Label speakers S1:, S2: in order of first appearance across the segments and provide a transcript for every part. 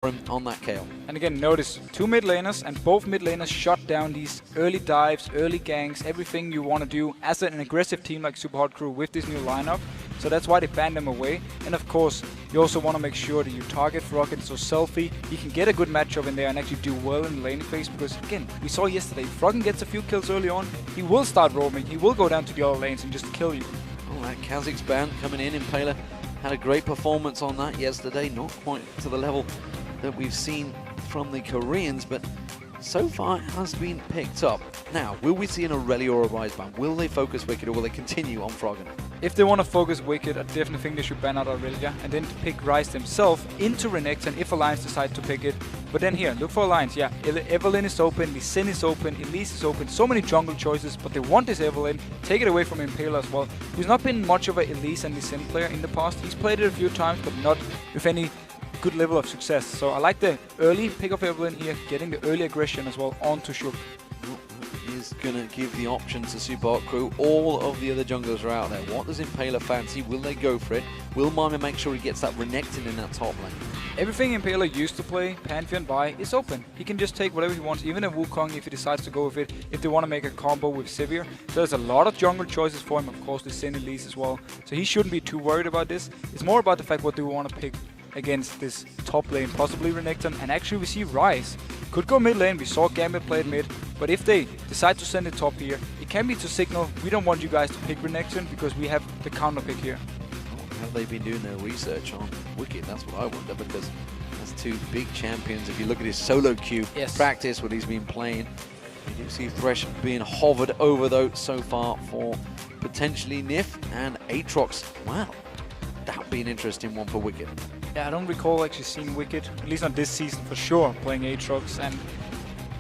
S1: him on that KO.
S2: And again, notice 2 mid laners, and both mid laners shut down these early dives, early ganks, everything you want to do as an aggressive team like Super Hot Crew with this new lineup. So that's why they banned them away. And of course, you also want to make sure that you target Froggen so Selfie, he can get a good matchup in there and actually do well in the laning phase. Because again, we saw yesterday, Froggen gets a few kills early on, he will start roaming, he will go down to the other lanes and just kill you.
S1: All right, Kha'Zix's ban coming in. Impaler had a great performance on that yesterday, not quite to the level that we've seen from the Koreans, but so far it has been picked up. Now, will we see an Aurelia or a Ryze ban? Will they focus Wicked or will they continue on Froggen?
S2: If they want to focus Wicked, I definitely think they should ban out Aurelia and then pick Ryze themselves into Renekton if Alliance decide to pick it. But then here, look for Alliance. Yeah, Evelynn is open, Lee Sin is open, Elise is open, so many jungle choices, but they want this Evelynn. Take it away from Impaler as well, who's not been much of a Elise and Lee Sin player in the past. He's played it a few times, but not with any good level of success. So I like the early pick of Evelynn here, getting the early aggression as well onto Shuk.
S1: Is going to give the option to Super Hot Crew. All of the other junglers are out there. What does Impaler fancy? Will they go for it? Will Mima make sure he gets that Renekton in that top lane?
S2: Everything Impaler used to play, Pantheon by, is open. He can just take whatever he wants, even a Wukong if he decides to go with it, if they want to make a combo with Sivir. So there's a lot of jungle choices for him, of course, the Sin Elise as well. So he shouldn't be too worried about this. It's more about the fact what do we want to pick against this top lane, possibly Renekton, and actually we see Ryze. Could go mid lane, we saw Gambit played mid, but if they decide to send it top here, it can be to signal, we don't want you guys to pick Renekton because we have the counter pick here.
S1: Have they been doing their research on Wicked? That's what I wonder, because that's 2 big champions. If you look at his solo queue, practice, what he's been playing, you do see Thresh being hovered over though so far for potentially Nif and Aatrox. Wow, that would be an interesting one for Wicked.
S2: Yeah, I don't recall actually seeing Wicked, at least not this season for sure, playing Aatrox, and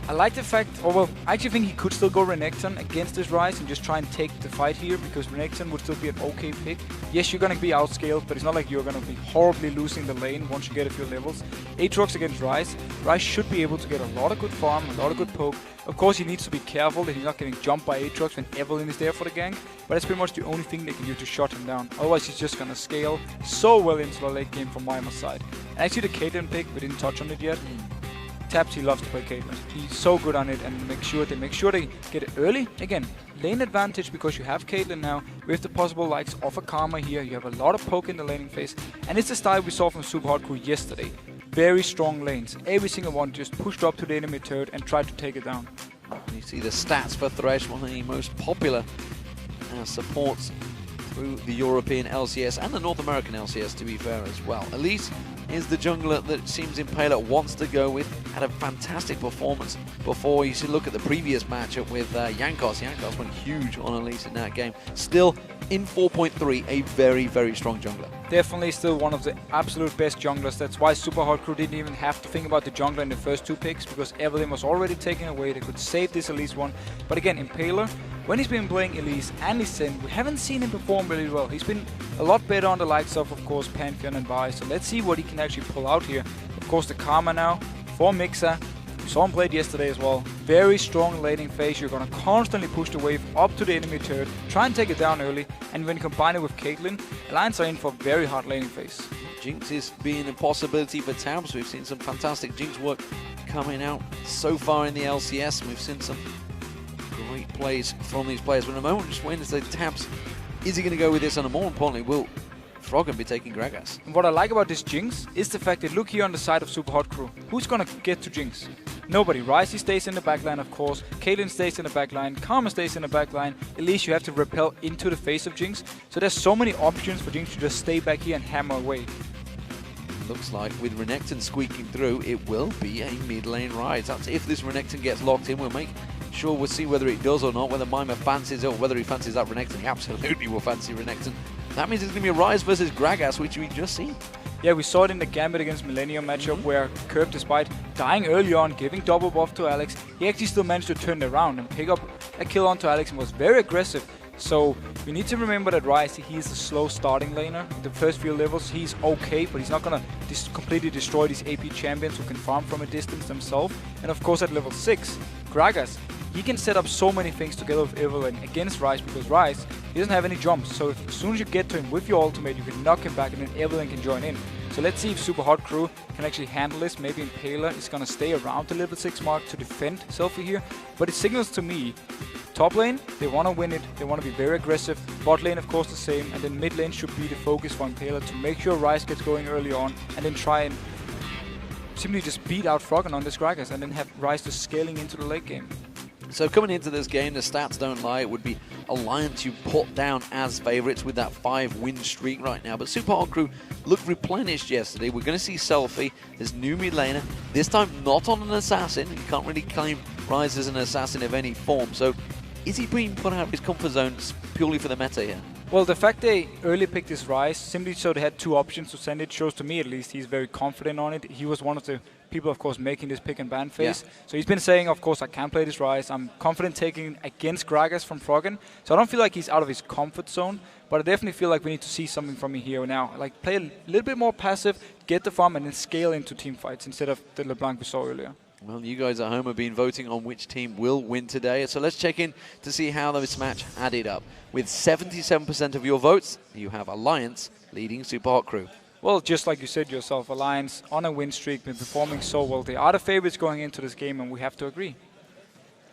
S2: I like the fact, I actually think he could still go Renekton against this Ryze and just try and take the fight here, because Renekton would still be an okay pick. Yes, you're going to be outscaled, but it's not like you're going to be horribly losing the lane once you get a few levels. Aatrox against Ryze. Ryze should be able to get a lot of good farm, a lot of good poke. Of course, he needs to be careful that he's not getting jumped by Aatrox when Evelynn is there for the gank, but that's pretty much the only thing they can do to shut him down. Otherwise, he's just going to scale so well into the late game from Mima's side. And actually, the Caitlyn pick, we didn't touch on it yet. Taps, he loves to play Caitlyn. He's so good on it, and make sure they get it early. Again, lane advantage because you have Caitlyn now with the possible likes of a Karma here. You have a lot of poke in the laning phase, and it's the style we saw from Super Hot Crew yesterday. Very strong lanes. Every single one just pushed up to the enemy turret and tried to take it down.
S1: You see the stats for Thresh, one of the most popular supports through the European LCS and the North American LCS, to be fair as well. Elise is the jungler that seems Impaler wants to go with. Had a fantastic performance before. You should look at the previous matchup with Jankos. Jankos went huge on Elise in that game. Still, in 4.3, a very, very strong jungler.
S2: Definitely still one of the absolute best junglers. That's why Super Hot Crew didn't even have to think about the jungler in the first 2 picks, because Evelynn was already taken away. They could save this Elise one. But again, Impaler, when he's been playing Elise and Lee Sin, we haven't seen him perform really well. He's been a lot better on the likes of course, Pantheon and Vi. So let's see what he can actually pull out here. Of course, the Karma now for Mixer. We saw him played yesterday as well. Very strong laning phase. You're going to constantly push the wave up to the enemy turret, try and take it down early, and when you combine it with Caitlyn, Alliance are in for a very hard laning phase.
S1: Jinx is being a possibility for Tabs. We've seen some fantastic Jinx work coming out so far in the LCS. We've seen some great plays from these players. But in a moment, just waiting to say Tabs, is he going to go with this? And more importantly, will Froggen be taking Gragas?
S2: And what I like about this Jinx is the fact that look here on the side of Super Hot Crew. Who's going to get to Jinx? Nobody. Ryze stays in the backline, of course. Caitlyn stays in the backline. Karma stays in the backline. At least you have to repel into the face of Jinx. So there's so many options for Jinx to just stay back here and hammer away.
S1: Looks like with Renekton squeaking through, it will be a mid lane Ryze. That's if this Renekton gets locked in. We'll make sure we'll see whether it does or not, whether Mima fancies it or whether he fancies that Renekton. He absolutely will fancy Renekton. That means it's going to be a Ryze versus Gragas, which we just seen.
S2: Yeah, we saw it in the Gambit against Millennium matchup where Curb, despite dying early on, giving double buff to Alex, he actually still managed to turn it around and pick up a kill onto Alex and was very aggressive. So we need to remember that Ryze, he is a slow starting laner. The first few levels, he's okay, but he's not going to completely destroy these AP champions who can farm from a distance themselves. And of course at level 6, Gragas, he can set up so many things together with Evelynn against Ryze, because Ryze, he doesn't have any jumps. So as soon as you get to him with your ultimate, you can knock him back and then Evelynn can join in. So let's see if Super Hot Crew can actually handle this. Maybe Impaler is going to stay around the level 6 mark to defend Selfie here. But it signals to me, top lane, they want to win it. They want to be very aggressive. Bot lane, of course, the same. And then mid lane should be the focus for Impaler to make sure Ryze gets going early on. And then try and simply just beat out Froggen on this Gragas. And then have Ryze just scaling into the late game.
S1: So coming into this game, the stats don't lie. It would be Alliance you put down as favourites with that 5-win streak right now. But Super Hot Crew looked replenished yesterday. We're going to see Selfie as new mid laner. This time not on an assassin. You can't really claim Ryze as an assassin of any form. So is he being put out of his comfort zone purely for the meta here?
S2: Well, the fact they early picked this Ryze simply so they had 2 options to send it shows to me at least he's very confident on it. He was one of the people, of course, making this pick and ban phase. Yeah. So he's been saying, of course, I can play this Ryze. I'm confident taking against Gragas from Froggen. So I don't feel like he's out of his comfort zone, but I definitely feel like we need to see something from him here now. Like play a little bit more passive, get the farm, and then scale into team fights instead of the LeBlanc we saw earlier.
S1: Well, you guys at home have been voting on which team will win today. So let's check in to see how this match added up. With 77% of your votes, you have Alliance leading Super Hot Crew.
S2: Well, just like you said yourself, Alliance on a win streak, been performing so well. They are the favorites going into this game, and we have to agree.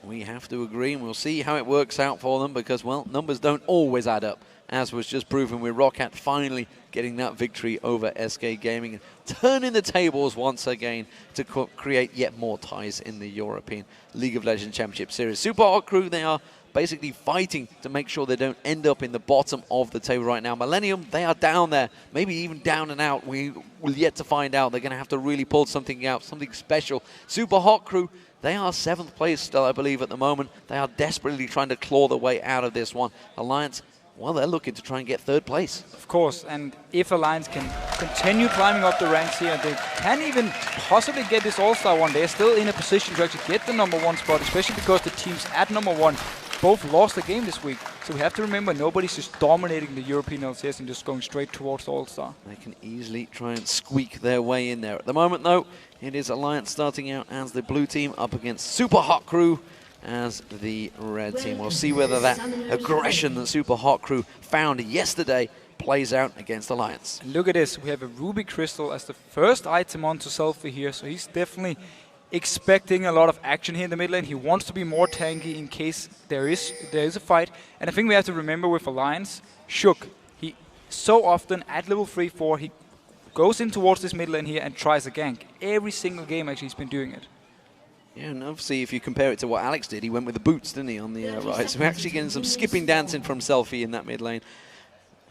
S1: We have to agree, and we'll see how it works out for them because, well, numbers don't always add up, as was just proven with Roccat finally getting that victory over SK Gaming and turning the tables once again to create yet more ties in the European League of Legends Championship Series. Super Hot Crew, they are basically fighting to make sure they don't end up in the bottom of the table right now. Millennium, they are down there, maybe even down and out. We will yet to find out. They're going to have to really pull something out, something special. Super Hot Crew, they are 7th place still, I believe, at the moment. They are desperately trying to claw their way out of this one. Alliance, well, they're looking to try and get 3rd place.
S2: Of course, and if Alliance can continue climbing up the ranks here, they can even possibly get this All-Star one. They're still in a position to actually get the #1 spot, especially because the teams at #1 both lost the game this week. So we have to remember nobody's just dominating the European LCS and just going straight towards the All-Star.
S1: They can easily try and squeak their way in there. At the moment, though, it is Alliance starting out as the blue team up against Super Hot Crew as the red team. We'll see whether that aggression that Super Hot Crew found yesterday plays out against Alliance.
S2: And look at this. We have a Ruby Crystal as the first item onto Selfie here. So he's definitely expecting a lot of action here in the mid lane. He wants to be more tanky in case there is a fight. And I think we have to remember with Alliance, Shook, he so often at level 3-4, he goes in towards this mid lane here and tries a gank. Every single game actually he's been doing it.
S1: Yeah, and obviously if you compare it to what Alex did, he went with the boots, didn't he, on the right. So we're actually getting some skipping dancing from Selfie in that mid lane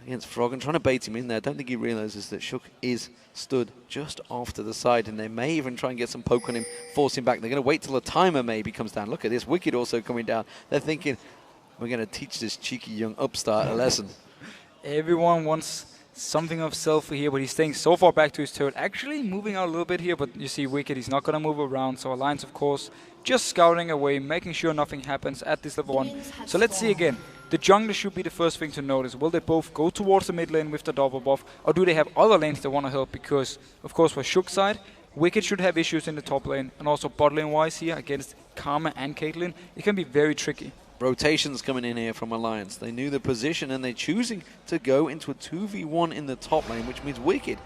S1: against Froggen, trying to bait him in there. I don't think he realizes that Shook is stood just off to the side, and they may even try and get some poke on him, force him back. They're going to wait till the timer maybe comes down. Look at this, Wicked also coming down. They're thinking, we're going to teach this cheeky young upstart a lesson.
S2: Everyone wants something of Selfie here, but he's staying so far back to his turret. Actually moving out a little bit here, but you see Wicked, he's not going to move around. So Alliance, of course, just scouting away, making sure nothing happens at this level 1. So let's see again. The jungler should be the first thing to notice. Will they both go towards the mid lane with the double buff, or do they have other lanes they want to help? Because, of course, for Shook's side, Wicked should have issues in the top lane, and also bot lane-wise here against Karma and Caitlyn, it can be very tricky.
S1: Rotations coming in here from Alliance. They knew the position, and they're choosing to go into a 2v1 in the top lane, which means Wicked,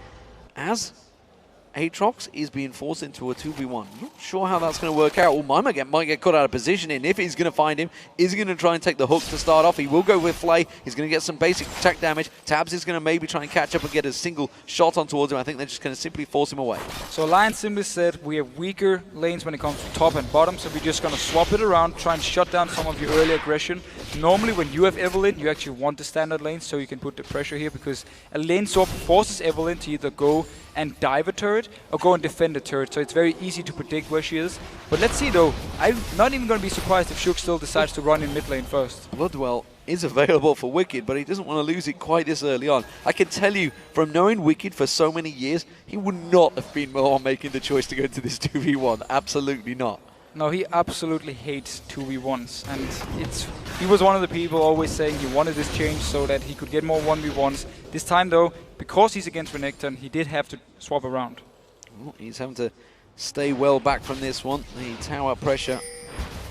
S1: as Aatrox is being forced into a 2v1. Not sure how that's going to work out. Well, might get caught out of position, and if he's going to find him, is he going to try and take the hook to start off? He will go with Flay. He's going to get some basic attack damage. Tabs is going to maybe try and catch up and get a single shot on towards him. I think they're just going to simply force him away.
S2: So Alliance simply said we have weaker lanes when it comes to top and bottom, so we're just going to swap it around, try and shut down some of your early aggression. Normally when you have Evelynn, you actually want the standard lane so you can put the pressure here, because a lane swap forces Evelynn to either go and dive a turret or go and defend a turret, so it's very easy to predict where she is. But let's see though, I'm not even going to be surprised if Shook still decides to run in mid lane first.
S1: Bloodwell is available for Wicked, but he doesn't want to lose it quite this early on. I can tell you, from knowing Wicked for so many years, he would not have been more making the choice to go to this 2v1. Absolutely not.
S2: No, he absolutely hates 2v1s, and he was one of the people always saying he wanted this change so that he could get more 1v1s. This time though, because he's against Renekton, he did have to swap around.
S1: Well, he's having to stay well back from this one. The tower pressure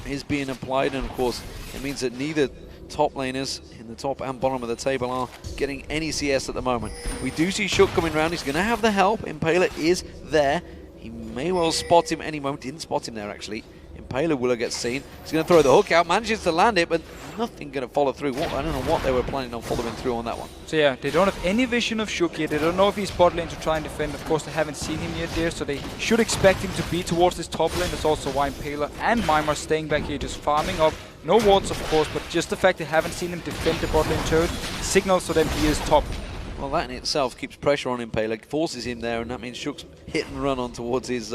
S1: is being applied, and of course it means that neither top laners in the top and bottom of the table are getting any CS at the moment. We do see Shook coming around. He's going to have the help. Impaler is there. He may well spot him any moment. Didn't spot him there, actually. Impaler will get seen. He's going to throw the hook out. Manages to land it, but nothing going to follow through. I don't know what they were planning on following through on that one.
S2: So yeah, they don't have any vision of Shook yet. They don't know if he's bot lane to try and defend. Of course, they haven't seen him yet there, so they should expect him to be towards this top lane. That's also why Impaler and Mime are staying back here, just farming up. No wards, of course, but just the fact they haven't seen him defend the bot lane turret signals to them he is top.
S1: Well, that in itself keeps pressure on Impaler, forces him there, and that means Shook's hit and run on towards his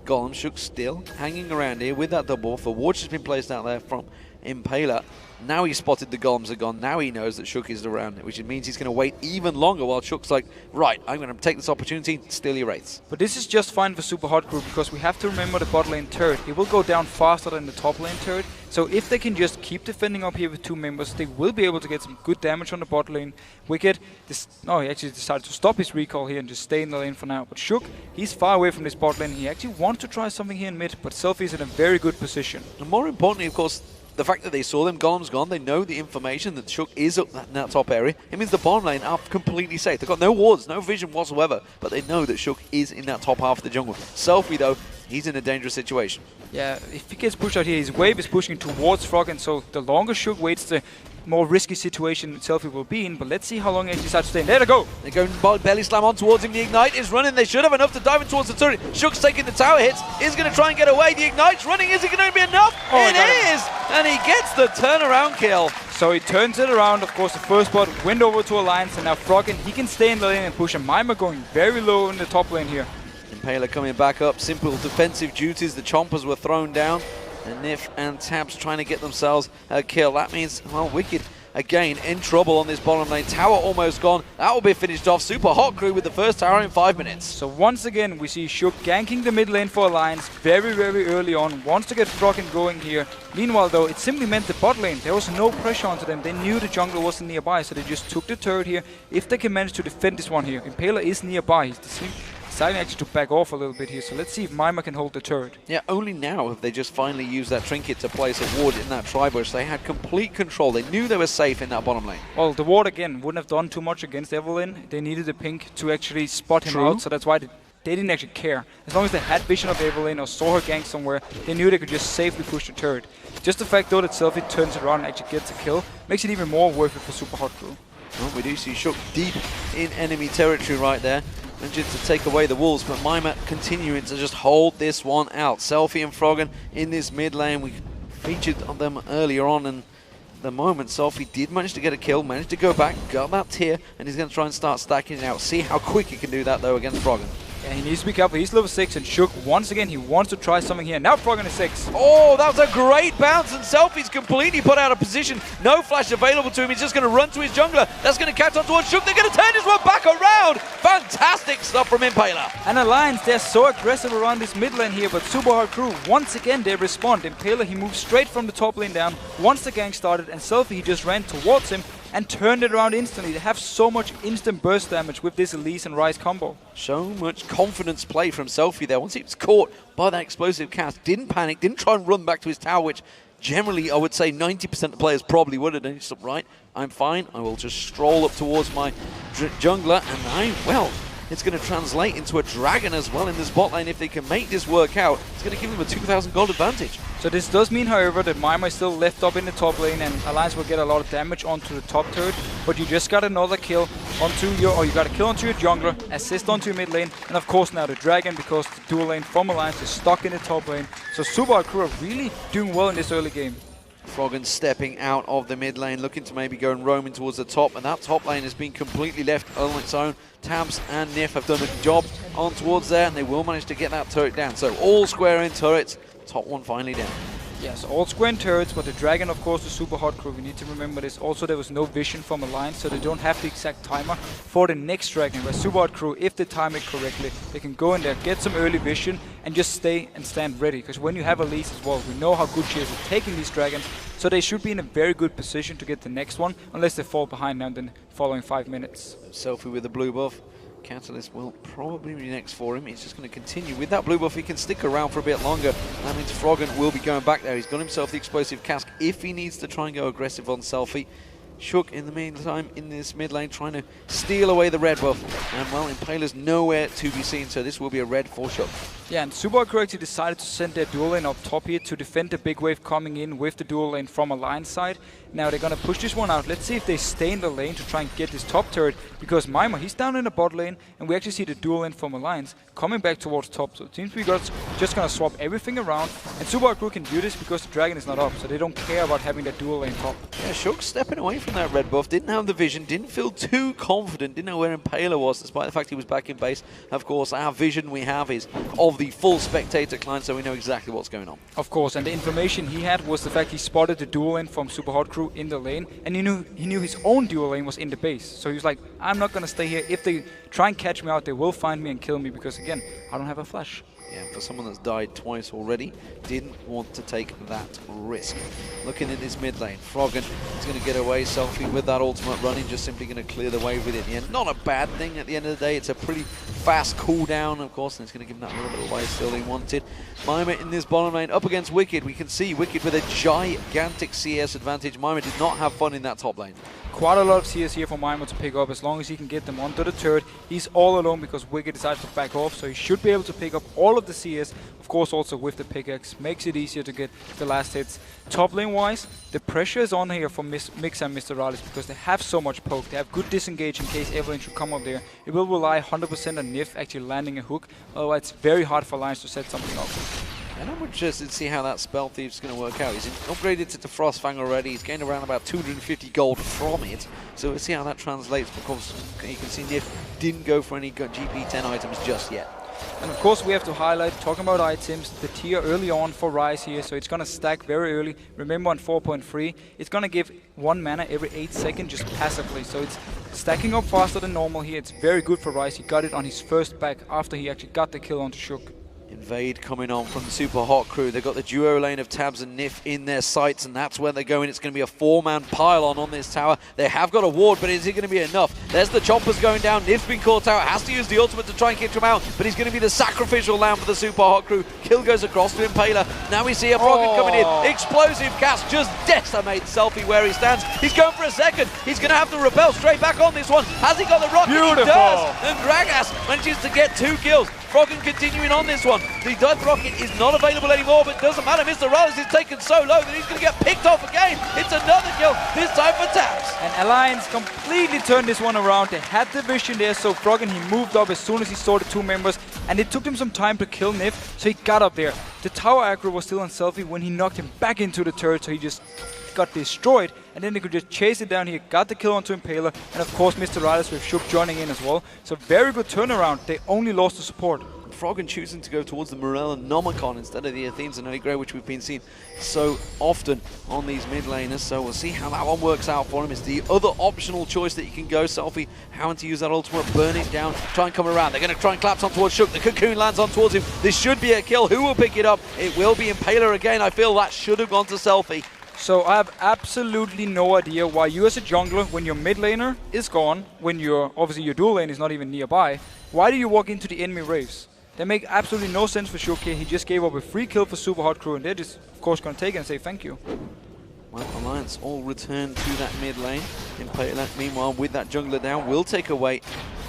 S1: golem. Shook's still hanging around here with that double buff. The ward has been placed out there from Impaler. Now he's spotted the golems are gone. Now he knows that Shook is around, which means he's going to wait even longer while Shook's like, right, I'm going to take this opportunity, steal your wraiths.
S2: But this is just fine for Super Hot Crew because we have to remember the bot lane turret. It will go down faster than the top lane turret. So if they can just keep defending up here with 2 members, they will be able to get some good damage on the bot lane. Wicked, he actually decided to stop his recall here and just stay in the lane for now. But Shook, he's far away from this bot lane. He actually wants to try something here in mid, but Selfie's in a very good position.
S1: And more importantly, of course, the fact that they saw them, golems gone, they know the information that Shook is up in that top area. It means the bottom lane are completely safe. They've got no wards, no vision whatsoever, but they know that Shook is in that top half of the jungle. Selfie, though, he's in a dangerous situation.
S2: Yeah, if he gets pushed out here, his wave is pushing towards Frog, and so the longer Shook waits, the more risky situation Selfie will be in. But let's see how long he decides to stay in. There they go!
S1: They go belly slam on towards him. The Ignite is running. They should have enough to dive in towards the turret. Shook's taking the tower hits. Is going to try and get away. The Ignite's running. Is it going to be enough?
S2: Oh,
S1: it is! And he gets the turnaround kill.
S2: So he turns it around. Of course, the first bot went over to Alliance, and now Froggen, he can stay in the lane and push. And Mima going very low in the top lane here.
S1: Impaler coming back up. Simple defensive duties. The Chompers were thrown down. And Nif and Tabs trying to get themselves a kill. That means, well, Wicked again in trouble on this bottom lane. Tower almost gone. That will be finished off. Super Hot Crew with the first tower in 5 minutes.
S2: So once again, we see Shook ganking the mid lane for Alliance very, very early on. Wants to get Froggen going here. Meanwhile, though, it simply meant the bot lane, there was no pressure onto them. They knew the jungler wasn't nearby, so they just took the turret here. If they can manage to defend this one here, Impaler is nearby. He's deciding actually to back off a little bit here, so let's see if Mima can hold the turret.
S1: Yeah, only now have they just finally used that trinket to place a ward in that tri-bush. They had complete control. They knew they were safe in that bottom lane.
S2: Well, the ward again wouldn't have done too much against Evelyn. They needed the pink to actually spot him out, so that's why they didn't actually care. As long as they had vision of Evelyn or saw her gank somewhere, they knew they could just safely push the turret. Just the fact though that Selfie turns it around and actually gets a kill makes it even more worth it for Super Hot Crew.
S1: Well, we do see Shook deep in enemy territory right there. Managed to take away the wolves, but Mima continuing to just hold this one out. Selfie and Froggen in this mid lane. We featured on them earlier on, and at the moment Selfie did manage to get a kill, managed to go back, got that tier, and he's going to try and start stacking it out. See how quick he can do that though against Froggen.
S2: Yeah, he needs to be careful. He's level 6, and Shook, once again, he wants to try something here. Now Froggen is 6.
S1: Oh, that was a great bounce, and Selfie's completely put out of position. No flash available to him. He's just going to run to his jungler. That's going to catch on towards Shook. They're going to turn this one back around. Fantastic stuff from Impaler.
S2: And Alliance, they're so aggressive around this mid lane here, but Super Hard Crew, once again, they respond. Impaler, he moves straight from the top lane down once the gank started, and Selfie, he just ran towards him and turned it around instantly. They have so much instant burst damage with this Elise and Ryze combo.
S1: So much confidence play from Selfie there. Once he was caught by that explosive cast, didn't panic, didn't try and run back to his tower, which generally I would say 90% of players probably would have done. He's like, right, I'm fine. I will just stroll up towards my jungler, and well, it's going to translate into a dragon as well in this bot lane. If they can make this work out, it's going to give them a 2,000 gold advantage.
S2: So this does mean, however, that Mima is still left up in the top lane, and Alliance will get a lot of damage onto the top turret. But you just got another kill onto your, you got a kill onto your jungler, assist onto your mid lane, and of course now the dragon, because the dual lane from Alliance is stuck in the top lane. So Super Hard Crew are really doing well in this early game.
S1: Froggen stepping out of the mid lane, looking to maybe go and roaming towards the top, and that top lane has been completely left on its own. Tabs and Nif have done a job on towards there, and they will manage to get that turret down. So all square in turrets, top one finally down.
S2: Yes, all square in turrets, but the dragon, of course, the Super Hot Crew. We need to remember this. Also, there was no vision from Alliance, so they don't have the exact timer for the next dragon. Where Super Hot Crew, if they time it correctly, they can go in there, get some early vision, and just stay and stand ready. Because when you have Elise as well, we know how good she is at taking these dragons, so they should be in a very good position to get the next one, unless they fall behind now in the following 5 minutes.
S1: Selfie with the blue buff. Catalyst will probably be next for him. He's just going to continue with that blue buff. He can stick around for a bit longer. That means Froggen will be going back there. He's got himself the explosive cask if he needs to try and go aggressive on Selfie. Shook in the meantime in this mid lane trying to steal away the red buff. And well, Impaler's nowhere to be seen, so this will be a red for Shook.
S2: Yeah, and SUPA actually decided to send their dual lane up top here to defend the big wave coming in with the dual lane from Alliance side. Now they're going to push this one out. Let's see if they stay in the lane to try and get this top turret, because Mima, he's down in the bot lane, and we actually see the dual lane from Alliance coming back towards top. So it seems we got just going to swap everything around, and SUPA crew can do this because the dragon is not up, so they don't care about having that dual lane top.
S1: Yeah, Shook stepping away from that red buff, didn't have the vision, didn't feel too confident, didn't know where Impaler was, despite the fact he was back in base. Of course, our vision we have is of the full spectator client, so we know exactly what's going on.
S2: Of course, and the information he had was the fact he spotted the dual lane from Super Hot Crew in the lane, and he knew his own dual lane was in the base. So he was like, I'm not going to stay here. If they try and catch me out, they will find me and kill me, because again, I don't have a flash.
S1: Yeah, for someone that's died twice already, didn't want to take that risk. Looking at this mid lane, Froggen is going to get away. Selfie with that ultimate running, just simply going to clear the way with it in the end. Not a bad thing at the end of the day. It's a pretty fast cooldown, of course, and it's going to give him that little bit of life still he wanted. Mima in this bottom lane up against Wicked. We can see Wicked with a gigantic CS advantage. Mima did not have fun in that top lane.
S2: Quite a lot of CS here for Mima to pick up. As long as he can get them onto the turret, he's all alone because Wicked decided to back off, so he should be able to pick up all of the CS. Of course, also with the pickaxe, makes it easier to get the last hits. Top lane wise, the pressure is on here for Mix and Mr. Rallis because they have so much poke. They have good disengage in case Evelyn should come up there. It will rely 100% on Nif actually landing a hook, otherwise it's very hard for Alliance to set something up.
S1: And I'm interested to see how that Spell Thief's going to work out. He's upgraded to the Frostfang already. He's gained around about 250 gold from it. So we'll see how that translates, because you can see Nif didn't go for any GP10 items just yet.
S2: And of course we have to highlight, talking about items, the tier early on for Ryze here, so it's going to stack very early. Remember on 4.3, it's going to give 1 mana every 8 seconds just passively, so it's stacking up faster than normal here. It's very good for Ryze. He got it on his first back after he actually got the kill onto Shook.
S1: Invade coming on from the Super Hot Crew. They've got the duo lane of Tabs and Nif in their sights, and that's where they're going. It's going to be a 4-man pylon on this tower. They have got a ward, but is it going to be enough? There's the chompers going down. Nif's been caught out. Has to use the ultimate to try and kick him out, but he's going to be the sacrificial lamb for the Super Hot Crew. Kill goes across to Impaler. Now we see a Froggen coming in. Explosive cast just decimates Selfie where he stands. He's going for a second. He's going to have to repel straight back on this one. Has he got the rocket?
S2: Beautiful.
S1: He does. And Gragas manages to get 2 kills. Froggen continuing on this one. The Death Rocket is not available anymore, but it doesn't matter. Mr. Rallis is taken so low that he's going to get picked off again. It's another kill, this time for Tabs.
S2: And Alliance completely turned this one around. They had the vision there, so Froggen, he moved up as soon as he saw the 2 members, and it took him some time to kill Nif, so he got up there. The tower aggro was still on Selfie when he knocked him back into the turret, so he just got destroyed, and then they could just chase it down here, got the kill onto Impaler, and of course Mr. Rallis with Shook joining in as well. So very good turnaround. They only lost the support.
S1: Froggen choosing to go towards the Morel and Nomicon instead of the Athenes and Early Grey, which we've been seeing so often on these mid laners. So we'll see how that one works out for him. It's the other optional choice that you can go. Selfie having to use that ultimate, burn it down, try and come around. They're going to try and collapse on towards Shook. The cocoon lands on towards him. This should be a kill. Who will pick it up? It will be Impaler again. I feel that should have gone to Selfie.
S2: So I have absolutely no idea why you as a jungler, when your mid laner is gone, when obviously your dual lane is not even nearby, why do you walk into the enemy raves? They make absolutely no sense for Shook here. He just gave up a free kill for Super Hot Crew, and they're just, of course, going to take it and say thank you.
S1: Well, Alliance all return to that mid lane. Impaler, meanwhile, with that jungler down, will take away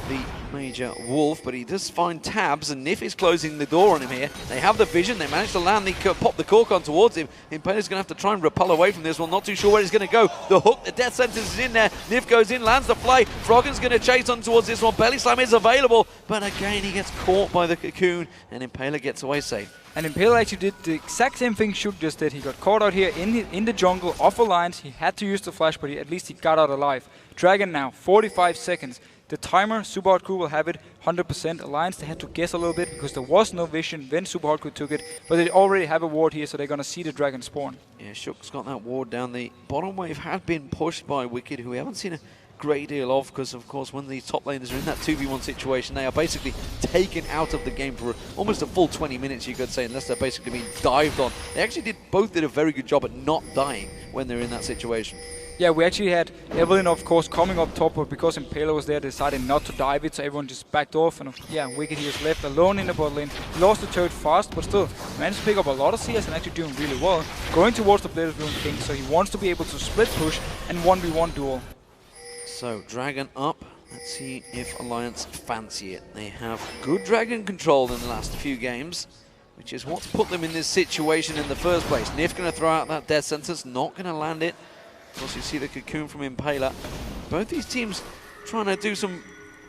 S1: the Major Wolf, but he does find Tabs, and Nif is closing the door on him here. They have the vision. They managed to land pop the cork on towards him. Impaler's going to have to try and repel away from this one. Not too sure where he's going to go. The hook, the death sentence is in there. Nif goes in, lands the fly. Froggen's going to chase on towards this one. Belly Slam is available, but again, he gets caught by the cocoon, and Impaler gets away safe.
S2: And Impaler actually did the exact same thing Shook just did. He got caught out here in the jungle off Alliance. He had to use the flash, but at least he got out alive. Dragon now, 45 seconds. The timer, Super Hot Crew will have it 100%. Alliance, they had to guess a little bit because there was no vision when Super Hot Crew took it, but they already have a ward here, so they're going to see the dragon spawn.
S1: Yeah, Shook's got that ward down. The bottom wave had been pushed by Wicked, who we haven't seen a great deal of, because of course when these top laners are in that 2v1 situation, they are basically taken out of the game for almost a full 20 minutes, you could say, unless they're basically being dived on. They actually both did a very good job at not dying when they're in that situation.
S2: Yeah, we actually had Evelyn, of course, coming up top, but because Impaler was there, they decided not to dive it, so everyone just backed off. And yeah, Wicked he was left alone in the bot lane. He lost the turret fast, but still managed to pick up a lot of CS and actually doing really well. Going towards the Blade of Doom King, so he wants to be able to split push and 1v1 duel.
S1: So, Dragon up. Let's see if Alliance fancy it. They have good Dragon control in the last few games, which is what's put them in this situation in the first place. Nif going to throw out that death sentence, not going to land it. Of course, you see the cocoon from Impaler. Both these teams trying to do some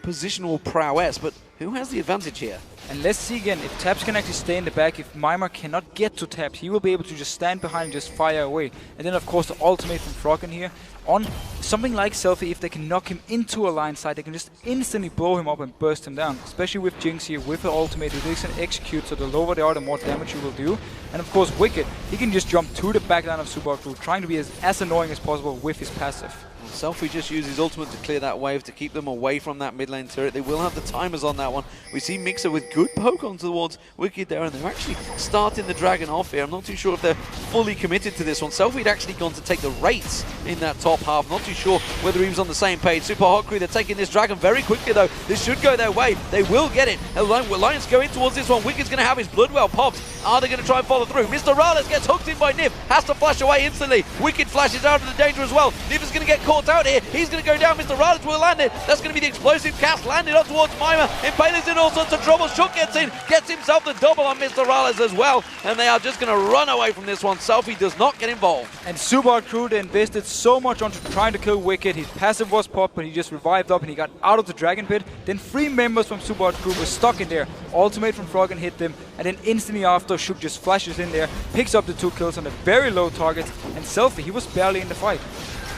S1: positional prowess, but who has the advantage here?
S2: And let's see again, if Taps can actually stay in the back, if Mimar cannot get to Taps, he will be able to just stand behind and just fire away. And then of course the ultimate from Froggen here. On something like Selfie, if they can knock him into a line side, they can just instantly blow him up and burst him down. Especially with Jinx here, with the ultimate, who they can execute, so the lower they are, the more damage you will do. And of course Wicked, he can just jump to the back line of SUPA Crew, trying to be as annoying as possible with his passive.
S1: Selfie just used his ultimate to clear that wave to keep them away from that mid lane turret. They will have the timers on that one. We see Mixer with good poke on towards Wicked there, and they're actually starting the Dragon off here. I'm not too sure if they're fully committed to this one. Selfie had actually gone to take the Wraiths in that top half. Not too sure whether he was on the same page. Super Hot Crew, they're taking this Dragon very quickly though. This should go their way. They will get it. Alliance going towards this one. Wicked's going to have his Bloodwell popped. Are they going to try and follow through? Mr. Rales gets hooked in by Nif. Has to flash away instantly. Wicked flashes out of the danger as well. Nif is going to get caught out here. He's going to go down. Mr. Rales will land it. That's going to be the explosive cast landed up towards Mima. Impaler's in all sorts of trouble. Shook gets in. Gets himself the double on Mr. Rales as well. And they are just going to run away from this one. Selfie does not get involved.
S2: And SUPA Crew invested so much onto trying to kill Wicked. His passive was popped, but he just revived up and he got out of the Dragon Pit. Then 3 members from SUPA Crew were stuck in there. Ultimate from Froggen hit them. And then instantly after, Shook just flashes in there, picks up the 2 kills on a very low target. And Selfie, he was barely in the fight.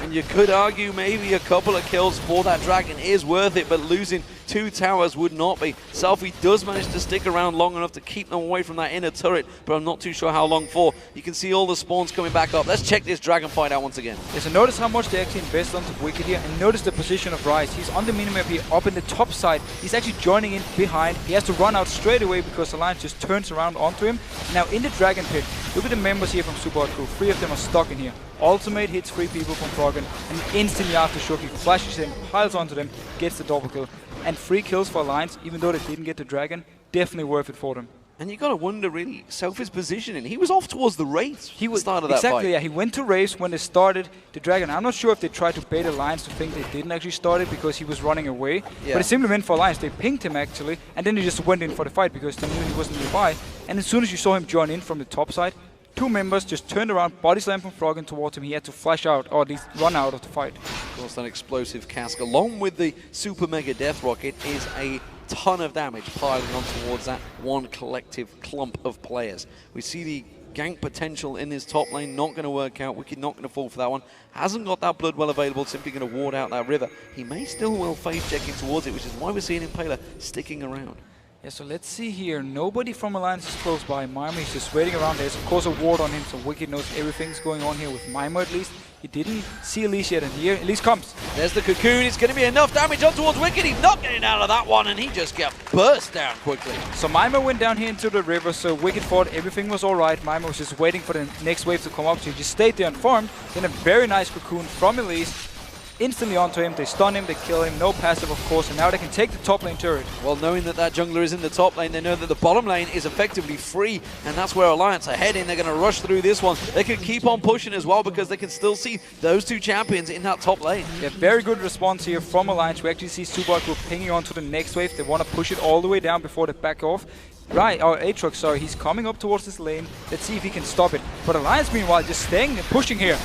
S1: And you could argue maybe a couple of kills for that Dragon is worth it, but losing 2 towers would not be. Selfie does manage to stick around long enough to keep them away from that inner turret, but I'm not too sure how long for. You can see all the spawns coming back up. Let's check this Dragon fight out once again.
S2: Yeah, so notice how much they actually invest onto Wicked here, and notice the position of Rise. He's on the minimap here, up in the top side. He's actually joining in behind. He has to run out straight away because Alliance just turns around onto him. Now in the Dragon Pit, look at the members here from SUPA Crew. 3 of them are stuck in here. Ultimate hits 3 people from Froggen, and instantly after Shook, he flashes in, piles onto them, gets the double kill. And 3 kills for Alliance, even though they didn't get the Dragon, definitely worth it for them.
S1: And you got to wonder really, Selfie's positioning. He was off towards the Wraiths at the start of that
S2: exactly,
S1: fight.
S2: Yeah, he went to Wraiths when they started the Dragon. I'm not sure if they tried to bait Alliance to think they didn't actually start it because he was running away. Yeah. But it simply meant for Alliance, they pinged him actually, and then they just went in for the fight because they knew he wasn't nearby. And as soon as you saw him join in from the top side, 2 members just turned around, body slam from Froggen towards him. He had to flash out, or at least run out of the fight.
S1: Of course, that explosive cask, along with the Super Mega Death Rocket, is a ton of damage piling on towards that one collective clump of players. We see the gank potential in his top lane not going to work out. Wicked not going to fall for that one. Hasn't got that Bloodwell available, simply going to ward out that river. He may still well face checking towards it, which is why we're seeing Impaler sticking around.
S2: Yeah, so let's see here. Nobody from Alliance is close by. Mima is just waiting around. There's of course a ward on him, so Wicked knows everything's going on here with Mima at least. He didn't see Elise yet, and here Elise comes.
S1: There's the cocoon. It's going to be enough damage on towards Wicked. He's not getting out of that one, and he just got burst down quickly.
S2: So Mima went down here into the river, so Wicked thought everything was alright. Mima was just waiting for the next wave to come up, so he just stayed there and farmed. Then a very nice cocoon from Elise. Instantly onto him, they stun him, they kill him, no passive of course, and now they can take the top lane turret.
S1: Well, knowing that that jungler is in the top lane, they know that the bottom lane is effectively free, and that's where Alliance are heading. They're going to rush through this one. They can keep on pushing as well because they can still see those 2 champions in that top lane.
S2: Yeah, very good response here from Alliance. We actually see SUPA Crew pinging onto the next wave. They want to push it all the way down before they back off. Right, or Aatrox, sorry, he's coming up towards this lane. Let's see if he can stop it. But Alliance, meanwhile, just staying and pushing here.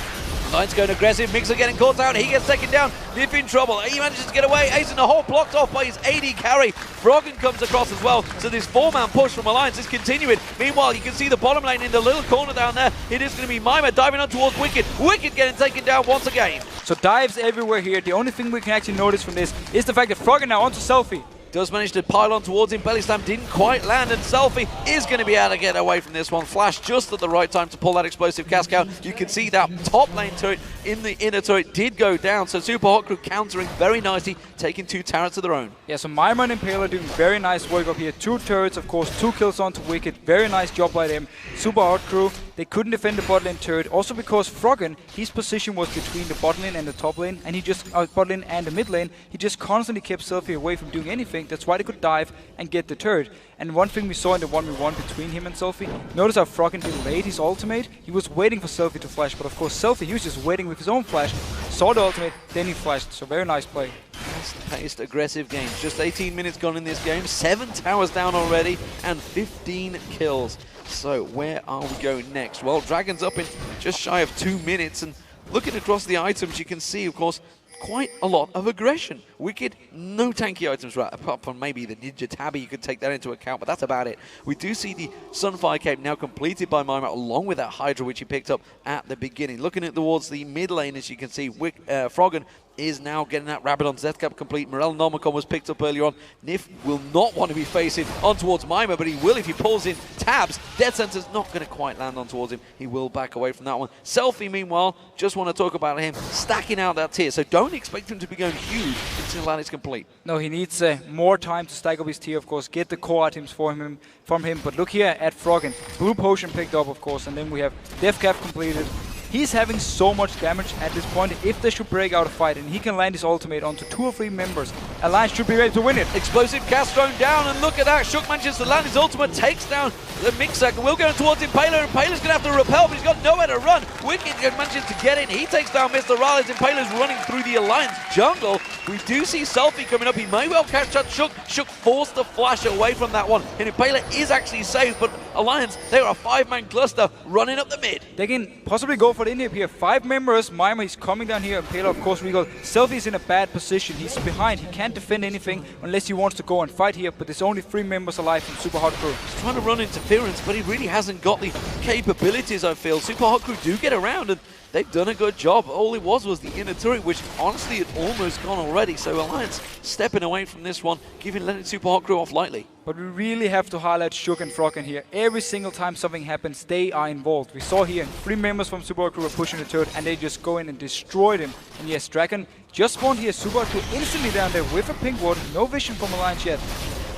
S1: Alliance going aggressive, Mixer getting caught out, he gets taken down, Nif in trouble, he manages to get away, Ace in the hole, blocked off by his AD carry. Froggen comes across as well, so this 4-man push from Alliance is continuing. Meanwhile, you can see the bottom lane in the little corner down there. It is going to be Mima diving on towards Wicked. Wicked getting taken down once again.
S2: So dives everywhere here. The only thing we can actually notice from this is the fact that Froggen now onto Selfie.
S1: Does manage to pile on towards him. Belly Slam didn't quite land, and Selfie is going to be able to get away from this one. Flash just at the right time to pull that explosive cask out. You can see that top lane turret in the inner turret did go down, so Super Hot Crew countering very nicely, taking 2 turrets of their own.
S2: Yeah, so Mima and Impaler doing very nice work up here. 2 turrets, of course, 2 kills onto Wicked. Very nice job by them. Super Hot Crew they couldn't defend the bot lane turret. Also because Froggen, his position was between the bot lane and the top lane, and he just bot lane and the mid lane. He just constantly kept Selfie away from doing anything. That's why they could dive and get the turret. And one thing we saw in the 1v1 between him and Selfie, notice how Froggen delayed his ultimate. He was waiting for Selfie to flash, but of course Selfie, he was just waiting with his own flash, saw the ultimate, then he flashed. So very nice play.
S1: Fast-paced, aggressive game. Just 18 minutes gone in this game, 7 towers down already, and 15 kills. So where are we going next? Well, Dragon's up in just shy of 2 minutes, and looking across the items, you can see, of course, quite a lot of aggression. Wicked, no tanky items, right, apart from maybe the Ninja Tabby, you could take that into account, but that's about it. We do see the Sunfire Cape now completed by Mima, along with that Hydra, which he picked up at the beginning. Looking at towards the mid lane, as you can see, Froggen is now getting that Rabadon's Death Cap complete. Morel Nomicon was picked up earlier on. Nif will not want to be facing on towards Mima, but he will if he pulls in tabs. Death Center's not going to quite land on towards him. He will back away from that one. Selfie, meanwhile, just want to talk about him stacking out that tier. So don't expect him to be going huge until that is complete.
S2: No, he needs more time to stack up his tier, of course, get the core items from him. But look here at Froggen. Blue Potion picked up, of course, and then we have Death Cap completed. He's having so much damage at this point. If they should break out a fight and he can land his ultimate onto 2 or 3 members, Alliance should be ready to win it.
S1: Explosive cast thrown down, and look at that. Shook manages to land his ultimate, takes down the Mixac, and will go towards Impaler. Impaler's going to have to repel, but he's got nowhere to run. Wicked manages to get in. He takes down Mr. Raleigh. Impaler's running through the Alliance jungle. We do see Selfie coming up. He may well catch that Shook. Shook forced the flash away from that one, and Impaler is actually safe, but Alliance, they are a 5-man cluster running up the mid.
S2: They can possibly go for the inhib here. 5 members. Mima is coming down here. Impaler, of course, Regal. Selfie's in a bad position. He's behind. He can't defend anything unless he wants to go and fight here, but there's only 3 members alive from Super Hot Crew.
S1: He's trying to run interference, but he really hasn't got the capabilities, I feel. Super Hot Crew do get around, and they've done a good job. All it was the inner turret, which honestly had almost gone already. So Alliance stepping away from this one, letting Super Hot Crew off lightly.
S2: But we really have to highlight Shook and Froggen here. Every single time something happens, they are involved. We saw here 3 members from Super Hot Crew were pushing the turret, and they just go in and destroyed him. And yes, Dragon just spawned here. Super Hot Crew instantly down there with a pink ward. No vision from Alliance yet.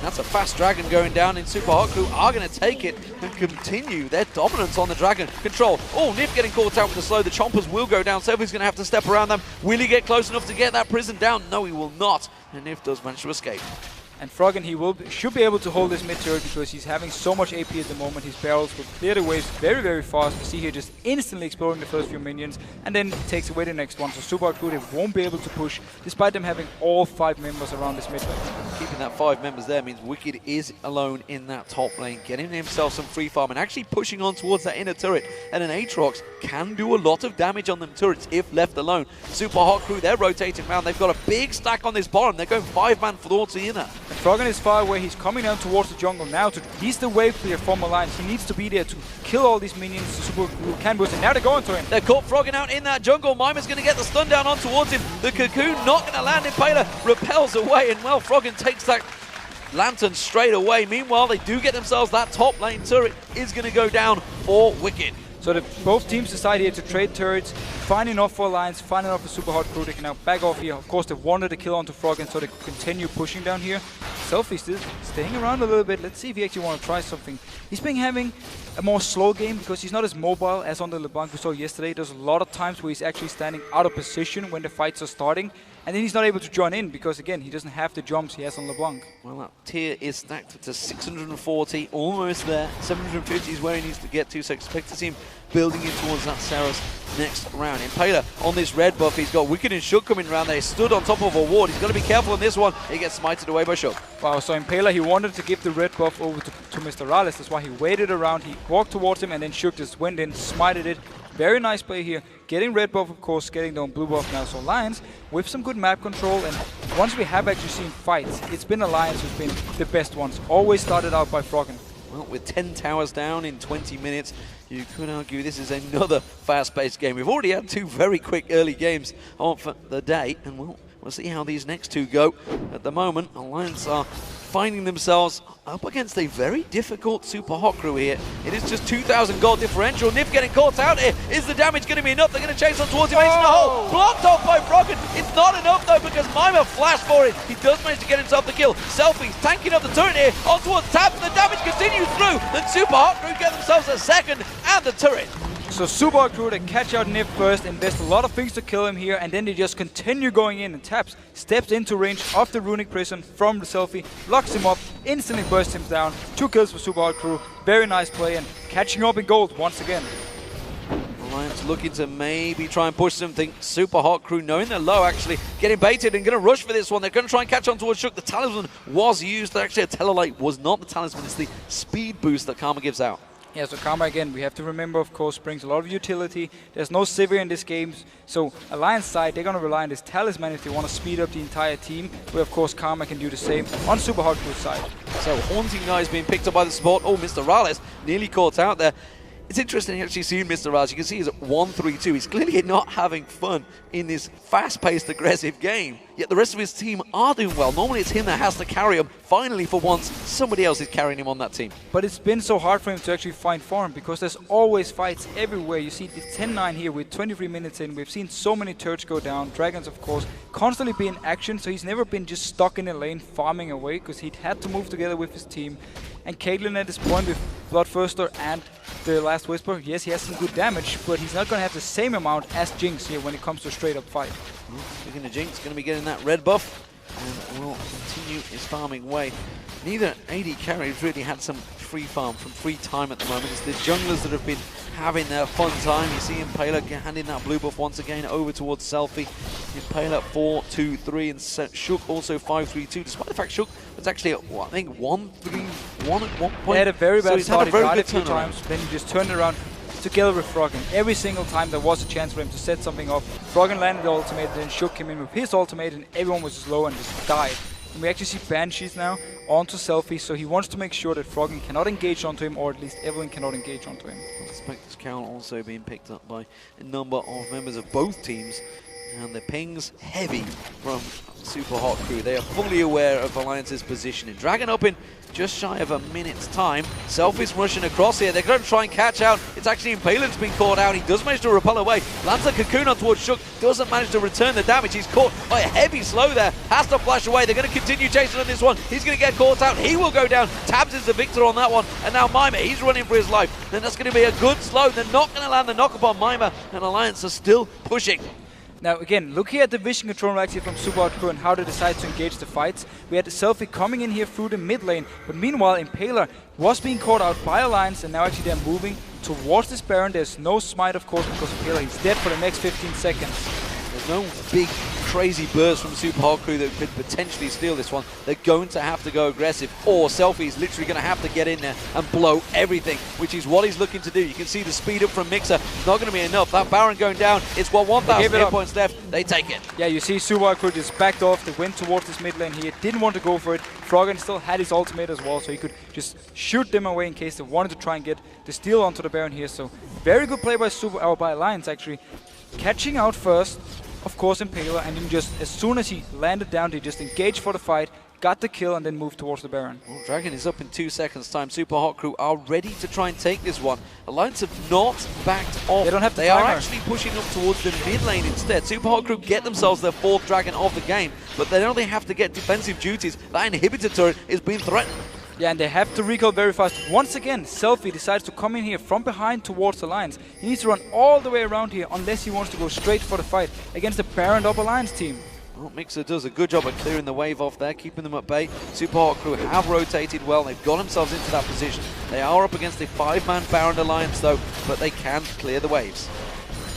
S1: That's a fast Dragon going down, and Super Hot Crew are going to take it and continue their dominance on the Dragon. Control. Oh, Nif getting caught out with the slow. The Chompers will go down. Selfie's going to have to step around them. Will he get close enough to get that prison down? No, he will not. And Nif does manage to escape.
S2: And Froggen, should be able to hold this mid turret because he's having so much AP at the moment. His barrels will clear the waves very, very fast. You see here just instantly exploding the first few minions, and then takes away the next one. So Super Hot Crew, they won't be able to push, despite them having all 5 members around this mid lane.
S1: Keeping that 5 members there means Wicked is alone in that top lane, getting himself some free farm and actually pushing on towards that inner turret. And an Aatrox can do a lot of damage on them turrets if left alone. Super Hot Crew, they're rotating around. They've got a big stack on this bottom. They're going 5-man towards the inner.
S2: And Froggen is far away. He's coming down towards the jungle now. He's the wave clear from Alliance. He needs to be there to kill all these minions. Super Crew can boost, and now they're going to him.
S1: They're caught Froggen out in that jungle. Mima's going to get the stun down on towards him. The Cocoon not going to land. Impaler repels away, and well, Froggen takes that Lantern straight away. Meanwhile, they do get themselves that top lane turret is going to go down for Wicked.
S2: So both teams decide here to trade turrets, fine enough for Alliance, fine enough for Super Hot Crew. They can now back off here. Of course, they wanted to kill onto Froggen, so they could continue pushing down here. Selfie still staying around a little bit. Let's see if he actually wants to try something. He's been having a more slow game because he's not as mobile as on the LeBlanc we saw yesterday. There's a lot of times where he's actually standing out of position when the fights are starting, and then he's not able to join in because, again, he doesn't have the jumps he has on LeBlanc.
S1: Well, that tier is stacked to 640, almost there. 750 is where he needs to get to, so expect to see him building in towards that Saros next round. Impaler on this red buff, he's got Wicked and Shook coming around there. He stood on top of a ward. He's got to be careful on this one. He gets smited away by Shook.
S2: Wow, so Impaler, he wanted to give the red buff over to Mr. Rales. That's why he waited around. He walked towards him, and then Shook just went in, smited it. Very nice play here. Getting red buff, of course, getting down blue buff now. So Alliance with some good map control, and once we have actually seen fights, it's been Alliance who's been the best ones. Always started out by Froggen.
S1: Well, with 10 towers down in 20 minutes, you could argue this is another fast-paced game. We've already had 2 very quick early games of the day, and we'll see how these next 2 go. At the moment, Alliance are finding themselves up against a very difficult Super Hot crew here. It is just 2,000 gold differential. Nif getting caught out here. Is the damage going to be enough? They're going to chase on towards him. It's in the hole. Blocked off by Froggen. It's not enough though because Mima flashed for it. He does manage to get himself the kill. Selfie's tanking up the turret here on towards Tabs. The damage continues through. Then Super Hot crew get themselves a second and the turret.
S2: So Super Hot crew, they catch out Nif first, invest a lot of things to kill him here, and then they just continue going in, and Taps steps into range of the Runic Prison from the Selfie, locks him up, instantly bursts him down. 2 kills for Super Hot crew. Very nice play and catching up in gold once again.
S1: Alliance looking to maybe try and push something. Super Hot crew knowing they're low, actually getting baited and going to rush for this one. They're going to try and catch on towards Shook. The talisman was used. Actually, a Telelight was not the talisman. It's the speed boost that Karma gives out.
S2: Yeah, so Karma again, we have to remember, of course, brings a lot of utility. There's no Sivir in this game, so Alliance side, they're going to rely on this talisman if they want to speed up the entire team, where of course Karma can do the same on Super Hot Crew's side.
S1: So Haunting Guy being picked up by the support. Oh, Mr. Rales nearly caught out there. It's interesting actually seeing Mr. Rales. You can see he's at 1-3-2. He's clearly not having fun in this fast-paced, aggressive game. Yet the rest of his team are doing well. Normally it's him that has to carry him. Finally, for once, somebody else is carrying him on that team.
S2: But it's been so hard for him to actually find farm because there's always fights everywhere. You see it's 10-9 here with 23 minutes in. We've seen so many turrets go down. Dragons, of course, constantly be in action. So he's never been just stuck in a lane farming away because he'd had to move together with his team. And Caitlyn at this point with Bloodthirster and the Last Whisper, yes, he has some good damage, but he's not going to have the same amount as Jinx here when it comes to a straight-up fight.
S1: Speaking of Jinx, going to be getting that red buff and will continue his farming way. Neither AD carries really had some free farm from free time at the moment. It's the junglers that have been having their fun time. You see Impaler handing that blue buff once again over towards Selfie. Impaler 4-2-3 and Shook also 5-3-2, despite the fact Shook was actually at, what, I think 1-3-1 at one point.
S2: He had a very bad start, he got it a few
S1: turnaround.
S2: times, then he just turned around together with Froggen. Every single time there was a chance for him to set something up, Froggen landed the ultimate, then Shook came in with his ultimate and everyone was just low and just died. And we actually see Banshees now onto Selfie, so he wants to make sure that Froggen cannot engage onto him, or at least Evelyn cannot engage onto him.
S1: Spectre's count also being picked up by a number of members of both teams, and the pings heavy from Super Hot crew. They are fully aware of Alliance's positioning. Dragon up in just shy of a minute's time. Selfie's rushing across here. They're going to try and catch out. It's actually Impaler's been caught out. He does manage to repel away. Lands a cocoon on towards Shook. Doesn't manage to return the damage. He's caught by a heavy slow there. Has to flash away. They're going to continue chasing on this one. He's going to get caught out. He will go down. Tabs is the victor on that one. And now Mima, he's running for his life. Then that's going to be a good slow. They're not going to land the knock upon Mima. And Alliance are still pushing.
S2: Now again, look here at the vision control actually from Super Hot crew and how they decide to engage the fights. We had Selfie coming in here through the mid lane, but meanwhile Impaler was being caught out by Alliance and now actually they're moving towards this Baron. There's no smite of course because Impaler is dead for the next 15 seconds.
S1: There's no big crazy burst from Super Hot crew that could potentially steal this one. They're going to have to go aggressive, or Selfie's literally going to have to get in there and blow everything, which is what he's looking to do. You can see the speed up from Mixer. Not going to be enough. That Baron going down. It's got 1,000 hit points left. They take it.
S2: Yeah, you see Super Hot crew just backed off. They went towards this mid lane here. Didn't want to go for it. Froggen still had his ultimate as well, so he could just shoot them away in case they wanted to try and get the steal onto the Baron here. So very good play by by Alliance actually. Catching out first, of course, Impaler, and then just as soon as he landed down, they just engaged for the fight, got the kill, and then moved towards the Baron.
S1: Well, Dragon is up in 2 seconds' time. Super Hot crew are ready to try and take this one. Alliance have not backed off.
S2: They don't have the
S1: They
S2: timer.
S1: are actually pushing up towards the mid lane instead. Super Hot crew get themselves their 4th Dragon of the game, but they know they have to get defensive duties. That inhibitor turret is being threatened.
S2: Yeah, and they have to recall very fast. Once again, Selfie decides to come in here from behind towards Alliance. He needs to run all the way around here unless he wants to go straight for the fight against the Baron up Alliance team.
S1: Well, Mixer does a good job at clearing the wave off there, keeping them at bay. Super Hot crew have rotated well. They've got themselves into that position. They are up against a 5-man Baron Alliance though, but they can clear the waves.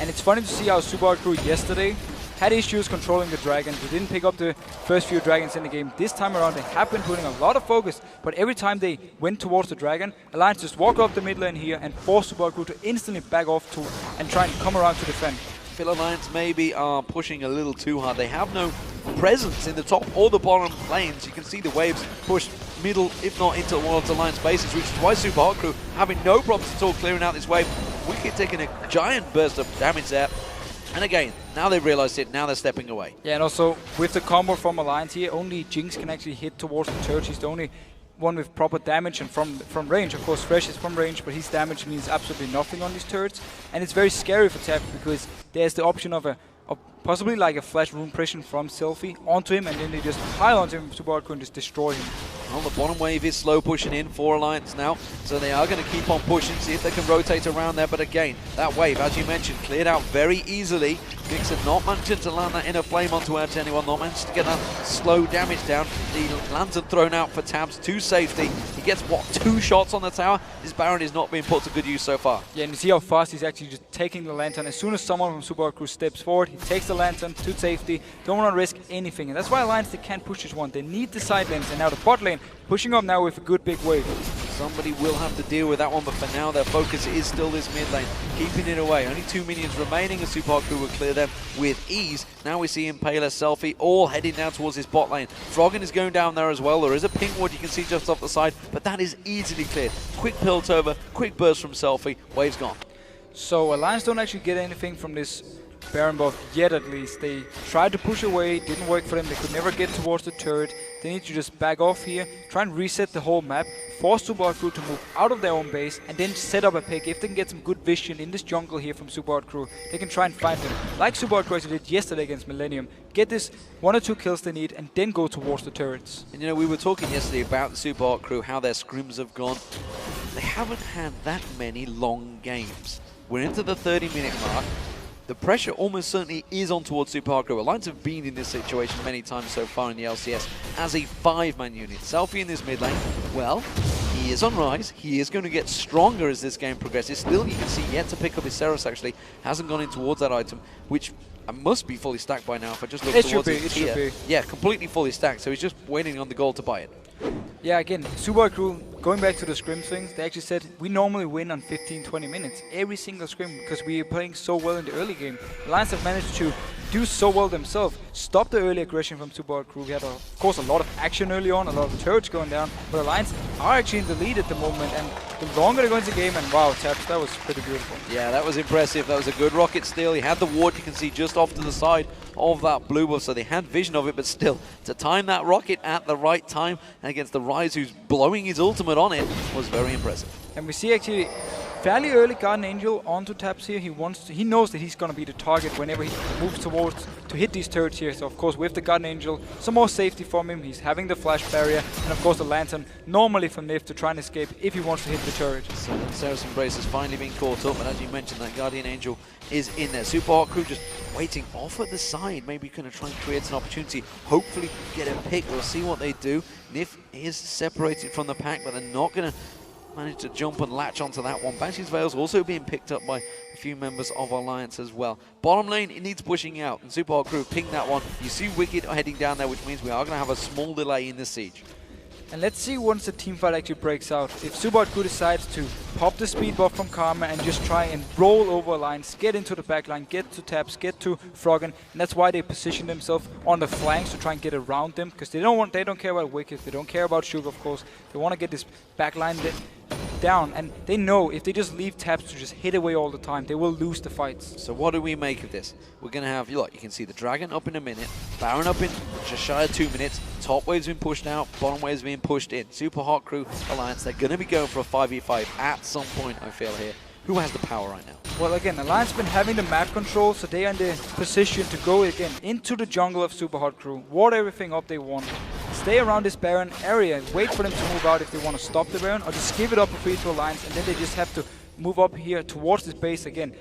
S2: And it's funny to see how Super Hot crew yesterday had issues controlling the dragon. They didn't pick up the first few dragons in the game. This time around, they have been putting a lot of focus, but every time they went towards the dragon, Alliance just walked off the mid lane here and forced Super Hot crew to instantly back off to and try and come around to defend.
S1: Phil Alliance maybe are pushing a little too hard. They have no presence in the top or the bottom lanes. You can see the waves push middle, if not into towards Alliance bases, which is why Super Hot crew having no problems at all clearing out this wave. Wicked taking a giant burst of damage there. And again, now they've realized it, now they're stepping away.
S2: Yeah, and also with the combo from Alliance here, only Jinx can actually hit towards the turret. He's the only one with proper damage and from range. Of course, Thresh is from range, but his damage means absolutely nothing on these turrets. And it's very scary for Tap because there's the option of possibly like a flash rune pressure from Selfie onto him, and then they just pile onto him, Super Hardcore, and just destroy him.
S1: Well, the bottom wave is slow pushing in for Alliance now, so they are going to keep on pushing, see if they can rotate around there. But again, that wave, as you mentioned, cleared out very easily. Vixen not managing to land that inner flame onto Earth to anyone, not managed to get that slow damage down. The lantern thrown out for Tabs to safety. He gets, what, 2 shots on the tower? His Baron is not being put to good use so far.
S2: Yeah, and you see how fast he's actually just taking the lantern. As soon as someone from Super Hardcore steps forward, he takes the lantern to safety. Don't want to risk anything, and that's why Alliance, they can't push this one. They need the side lanes, and now the bot lane pushing up now with a good big wave.
S1: Somebody will have to deal with that one, but for now their focus is still this mid lane, keeping it away. Only 2 minions remaining, and Super Hardcore will clear them with ease. Now we see Impaler, Selfie, all heading down towards this bot lane. Froggen is going down there as well. There is a pink ward you can see just off the side, but that is easily cleared. Quick pilt over, quick burst from Selfie, wave's gone.
S2: So Alliance don't actually get anything from this Baron buff yet, at least. They tried to push away, didn't work for them. They could never get towards the turret. They need to just back off here, try and reset the whole map, force Super Hardcore to move out of their own base, and then set up a pick. If they can get some good vision in this jungle here from Super Hardcore, they can try and find them, like Super Hardcore did yesterday against Millennium. Get this 1 or 2 kills they need, and then go towards the turrets.
S1: And you know, we were talking yesterday about the Super Hardcore, how their scrims have gone. They haven't had that many long games. We're into the 30-minute mark. The pressure almost certainly is on towards Super Hardcore. Alliance have been in this situation many times so far in the LCS as a 5-man unit. Selfie in this mid lane, well, he is on rise. He is going to get stronger as this game progresses. Still, you can see yet to pick up his Ceros actually. Hasn't gone in towards that item, which must be fully stacked by now if I just look towards it. It should be. Yeah, completely fully stacked, so he's just waiting on the gold to buy it.
S2: Yeah, again, Super Hardcore, going back to the scrim things, they actually said we normally win on 15-20 minutes every single scrim because we are playing so well in the early game. Alliance have managed to do so well themselves, stop the early aggression from Super Hardcore. We had, of course, a lot of action early on, a lot of turrets going down, but Alliance are actually in the lead at the moment, and the longer they go into the game, and wow, Taps, that was pretty beautiful. Yeah,
S1: that was impressive. That was a good rocket steal. He had the ward, you can see, just off to the side of that blue buff, so they had vision of it, but still, to time that rocket at the right time and against the Ryze, who's blowing his ultimate on it, was very impressive.
S2: And we see actually fairly early Guardian Angel onto Taps here. He knows that he's going to be the target whenever he moves towards to hit these turrets here. So of course with the Guardian Angel, some more safety from him. He's having the flash barrier, and of course the lantern normally from Nif to try and escape if he wants to hit the turret.
S1: So Ceros Embrace has finally been caught up, and as you mentioned, that Guardian Angel is in there. Super Hardcore just waiting off at the side, maybe going to try and create an opportunity, hopefully get a pick. We'll see what they do. Nif is separated from the pack, but they're not going to manage to jump and latch onto that one. Banshee's Veil's also being picked up by a few members of Alliance as well. Bottom lane, it needs pushing out, and Super Hardcore ping that one. You see Wicked heading down there, which means we are going to have a small delay in this siege.
S2: And let's see once the teamfight actually breaks out. If Super Hardcore decides to pop the speed buff from Karma and just try and roll over Alliance, get into the backline, get to Taps, get to Froggen, and that's why they position themselves on the flanks to try and get around them, because they don't care about Wicked, they don't care about Sugar, of course. They want to get this backline down, and they know if they just leave Taps to just hit away all the time, they will lose the fights.
S1: So what do we make of this? We're going to have, look, you can see the Dragon up in a minute, Baron up in just shy of 2 minutes, top wave's been pushed out, bottom wave's been pushed in. Super Hardcore Alliance, they're going to be going for a 5v5 at some point, I feel here. Who has the power right now?
S2: Well, again, Alliance been having the map control, so they are in the position to go again into the jungle of Super Hardcore, ward everything up they want, stay around this Baron area, wait for them to move out if they want to stop the Baron, or just give it up for free to Alliance, and then they just have to move up here towards this base again.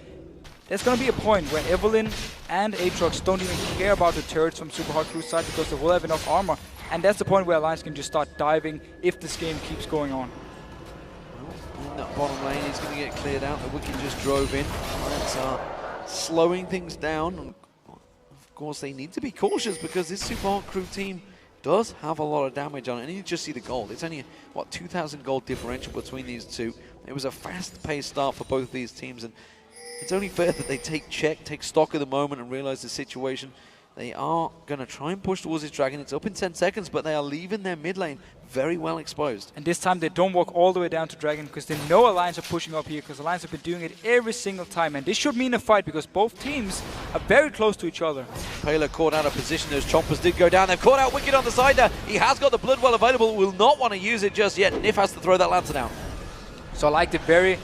S2: There's going to be a point where Evelyn and Aatrox don't even care about the turrets from Super Hardcore's side because they will have enough armor, and that's the point where Alliance can just start diving if this game keeps going on.
S1: In that bottom lane, he's going to get cleared out. The Wicked just drove in. Alliance are slowing things down. And of course, they need to be cautious because this Super Hardcore team does have a lot of damage on it. And you just see the gold. It's only, what, 2,000 gold differential between these two. It was a fast-paced start for both these teams, and it's only fair that they take stock of the moment and realize the situation. They are going to try and push towards this dragon. It's up in 10 seconds, but they are leaving their mid lane very well exposed.
S2: And this time they don't walk all the way down to dragon because they know Alliance are pushing up here, because Alliance have been doing it every single time. And this should mean a fight because both teams are very close to each other.
S1: Paler caught out of position. Those chompers did go down. They've caught out Wicked on the side there. He has got the blood well available. Will not want to use it just yet. Nif has to throw that lantern out.
S2: So I like the very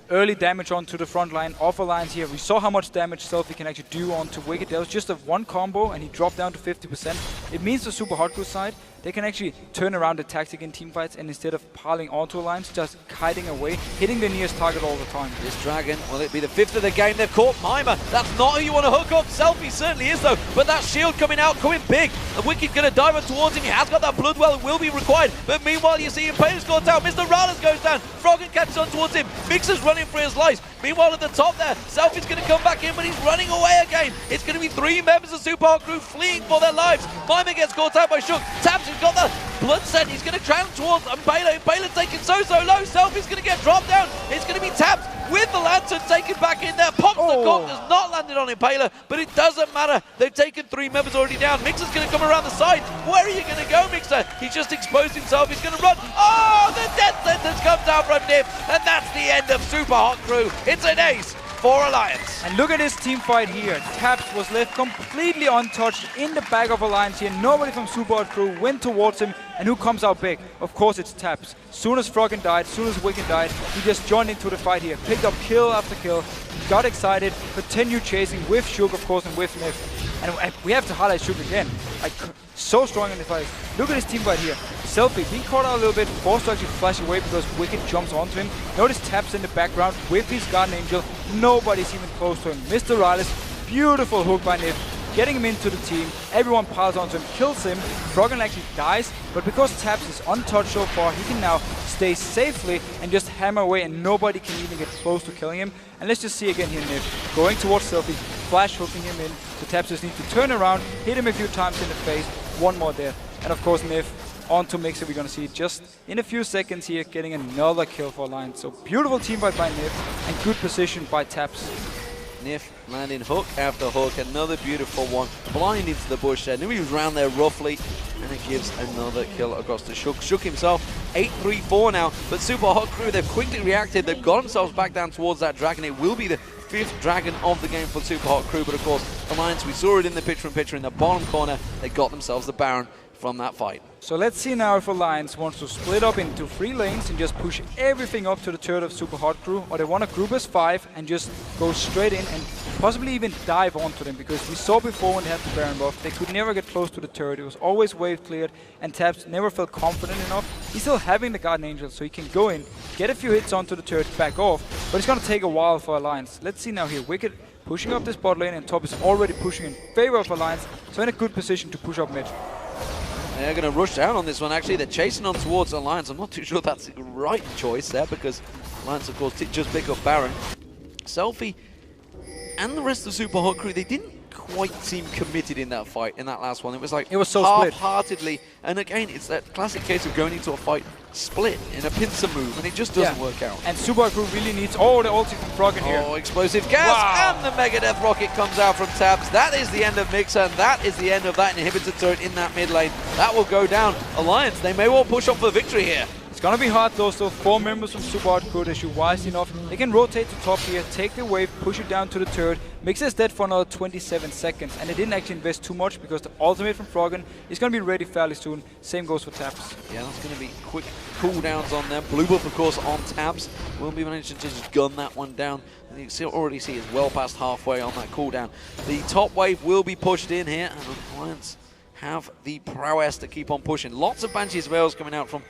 S2: early damage onto the front line of Alliance here. We saw how much damage Selfie can actually do onto Wicked. There was just a one combo and he dropped down to 50%. It means the Super Hardcore side, they can actually turn around the tactic in teamfights, and instead of piling onto Alliance, just kiting away, hitting the nearest target all the time.
S1: This dragon, will it be the 5th of the game? They've caught Mimer. That's not who you want to hook up. Selfie certainly is though, but that shield coming out, coming big. The Wicked going to dive on towards him. He has got that blood well, it will be required. But meanwhile, you see Impaler's gone down. Mr. Rallis goes down. Froggen catches on towards him. Mixer's running for his life. Meanwhile, at the top there, Selfie's going to come back in, but he's running away again. It's going to be 3 members of Super Hard Crew fleeing for their lives. Mimer gets caught out by Shook. Taps has got the blood set. He's going to drown towards Impaler. Impaler's taken so low. Selfie's going to get dropped down. It's going to be Taps with the lantern taken back in there. Pops the cork, does not land it on Impaler, but it doesn't matter. They've taken 3 members already down. Mixer's going to come around the side. Where are you going to go, Mixer? He's just exposed himself. He's going to run. Oh, the death sentence comes out from Nif, and that's the end of Super Hot Crew. It's an ace for Alliance.
S2: And look at this team fight here. Taps was left completely untouched in the back of Alliance here. Nobody from Super Hot Crew went towards him, and who comes out big? Of course it's Taps. Soon as Froggen died, soon as Wicked died, he just joined into the fight here. Picked up kill after kill, got excited, continued chasing with Shook, of course, and with Nif. And we have to highlight Shook again. Like, so strong in the fight. Look at his team fight here. Selfie being caught out a little bit, forced to actually flash away because Wicked jumps onto him. Notice Taps in the background with his Guardian Angel. Nobody's even close to him. Mr. Riles, beautiful hook by Nif, getting him into the team. Everyone piles onto him, kills him. Froggen actually dies, but because Taps is untouched so far, he can now stay safely and just hammer away, and nobody can even get close to killing him. And let's just see again here Nif going towards Selfie, flash hooking him in. So Taps just needs to turn around, hit him a few times in the face, one more death. And of course Nif onto Mixer. We're going to see just in a few seconds here getting another kill for Alliance. So beautiful team fight by Nif and good position by Taps.
S1: Nif landing hook after hook, another beautiful one, blind into the bush there. Knew he was around there roughly, and it gives another kill across to Shook. Shook himself, 8-3-4 now, but Super Hot Crew, they've quickly reacted, they've got themselves back down towards that dragon. It will be the 5th dragon of the game for Super Hot Crew, but of course, Alliance, we saw it in the picture in the bottom corner, they got themselves the Baron from that fight.
S2: So let's see now if Alliance wants to split up into 3 lanes and just push everything up to the turret of Super Hot Crew, or they want to group as 5 and just go straight in and possibly even dive onto them, because we saw before when they had the Baron buff, they could never get close to the turret. It was always wave cleared, and Taps never felt confident enough. He's still having the Guardian Angel, so he can go in, get a few hits onto the turret, back off, but it's going to take a while for Alliance. Let's see now here, Wicked pushing up this bot lane, and Top is already pushing in favor of Alliance, so in a good position to push up mid.
S1: They're going to rush down on this one, actually. They're chasing on towards Alliance. I'm not too sure that's the right choice there, because Alliance, of course, did just pick up Baron. Selfie and the rest of Super Hot Crew, they didn't quite seem committed in that fight, in that last one. It was like
S2: it was so
S1: half-heartedly. And again, it's that classic case of going into a fight split in a pincer move, and it just doesn't work out.
S2: And Super Crew really needs the ulti from Froggen here.
S1: Oh, explosive gas, and the Mega Death Rocket comes out from Taps. That is the end of Mixer, and that is the end of that inhibitor turret in that mid lane. That will go down. Alliance, they may well push up for victory here.
S2: It's gonna be hard though, so 4 members from Super Hot Crew, they shoot wise enough. They can rotate to top here, take the wave, push it down to the turret. Mixer is dead for another 27 seconds, and they didn't actually invest too much because the ultimate from Froggen is gonna be ready fairly soon. Same goes for Taps.
S1: Yeah, that's gonna be quick cooldowns on them. Blue buff, of course, on Taps. Will be managing to just gun that one down. And you can already see it's well past halfway on that cooldown. The top wave will be pushed in here, and Alliance have the prowess to keep on pushing. Lots of Banshee's Veils coming out from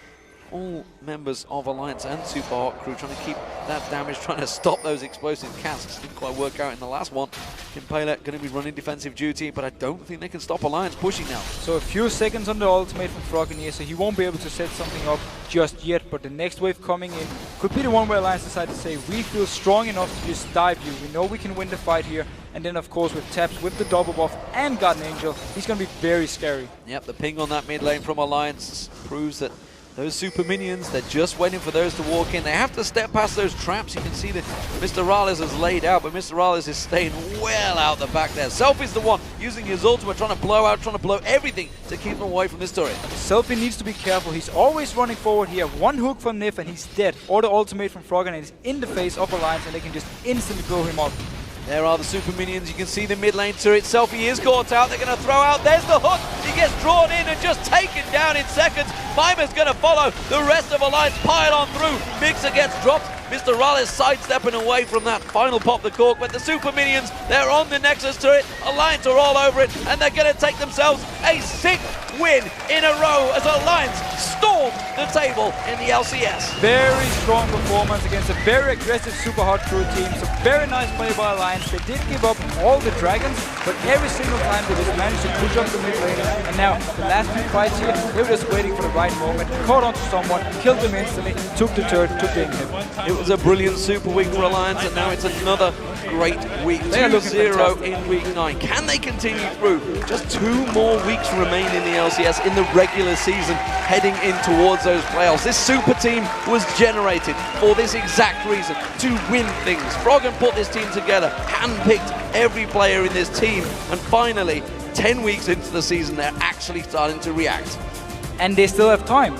S1: all members of Alliance and Super Hot Crew, trying to keep that damage, trying to stop those explosive casts. Didn't quite work out in the last one. Impaler going to be running defensive duty, but I don't think they can stop Alliance pushing now.
S2: So a few seconds on the ultimate from Froggen here, so he won't be able to set something up just yet, but the next wave coming in could be the one where Alliance decide to say, we feel strong enough to just dive you. We know we can win the fight here. And then, of course, with Taps, with the double buff and Guardian Angel, he's going to be very scary.
S1: Yep, the ping on that mid lane from Alliance proves that Those super minions, they're just waiting for those to walk in. They have to step past those traps. You can see that Mr. Rales has laid out, but Mr. Rales is staying well out the back there. Selfie's the one using his ultimate, trying to blow everything to keep him away from this turret.
S2: Selfie needs to be careful. He's always running forward. He has one hook from Nif and he's dead. Or the ultimate from Froggen and he's in the face of Alliance and they can just instantly blow him up.
S1: There are the super minions. You can see the mid lane turret. Selfie is caught out. They're going to throw out. There's the hook. He gets drawn in and just taken down in seconds. Mimer's going to follow. The rest of Alliance pile on through. Mixer gets dropped. Mr. Rales sidestepping away from that final pop the cork, but the super minions, they're on the Nexus turret. Alliance are all over it, and they're going to take themselves a 6th win in a row as Alliance storm the table in the LCS.
S2: Very strong performance against a very aggressive super hard crew team. So very nice play by Alliance. They did give up all the dragons, but every single time they just managed to push up the mid lane. And now the last 2 fights here, they were just waiting for the right moment, caught onto someone, killed them instantly, took the turret, took the inhib.
S1: It was a brilliant super week for Alliance, and now it's another great week. 2-0 in week 9. Can they continue through? Just 2 more weeks remain in the LCS in the regular season, heading in towards those playoffs. This super team was generated for this exact reason, to win things. Froggen put this team together, handpicked every player in this team, and finally, 10 weeks into the season, they're actually starting to react.
S2: And they still have time.